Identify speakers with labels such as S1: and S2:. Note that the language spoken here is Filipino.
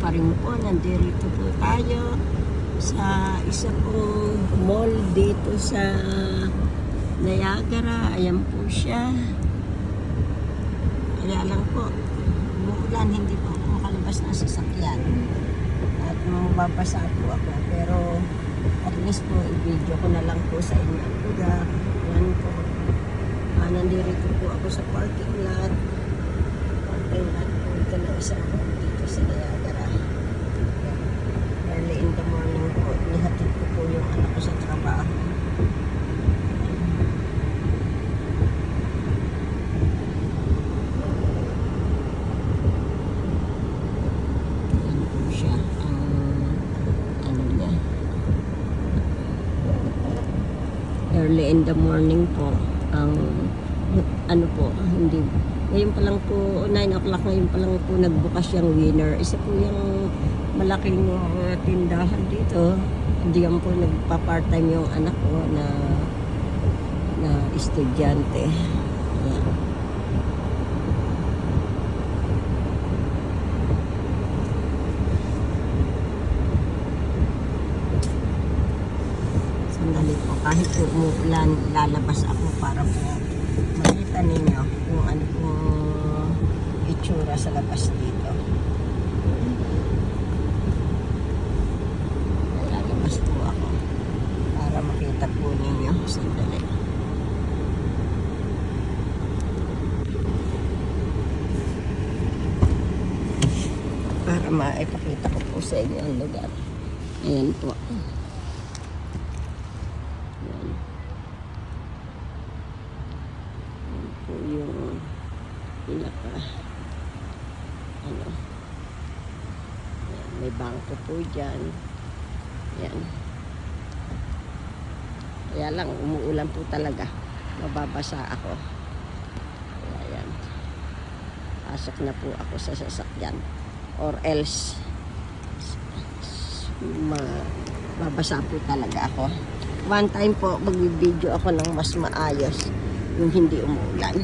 S1: pa rin po, nandito po tayo sa isa pong mall dito sa Niagara. Ayan po siya. Kaya lang po, umuulan, hindi po ako makalabas ng sasakyan. At mababasa po ako. Pero at least po, i-video ko na lang po sa inyo ang lugar. Ayan po. Nandito po ako sa parking lot. Parking lot po ito na isa po dito sa Niagara. Early in the morning po, nihatid ko po yung anak ko sa trabaho. Ayan po siya. Ano niya. Early in the morning po. Ano po, hindi. Ngayon pa lang po, 9 o'clock ngayon pa lang po nagbukas yung Winner. Isa po yung malaking tindahan dito. Diyan po nagpa-part-time yung anak ko na estudyante. Ayan. Sandali po, kahit po umuulan, lalabas ako para po makita ninyo kung ano pong itsura sa labas dito. Lalabas po ako para makita po ninyo. Sandali. Para maipakita ko po sa inyo ang lugar. Ayan po. Yung pinaka ano, ayan, may bangko po dyan. Ayan. Kaya lang umuulan po talaga, mababasa ako. Kaya ayan, pasok na po ako sa sasakyan or else mabasa po talaga ako. One time po magbibideo ako ng mas maayos yung hindi umuulan.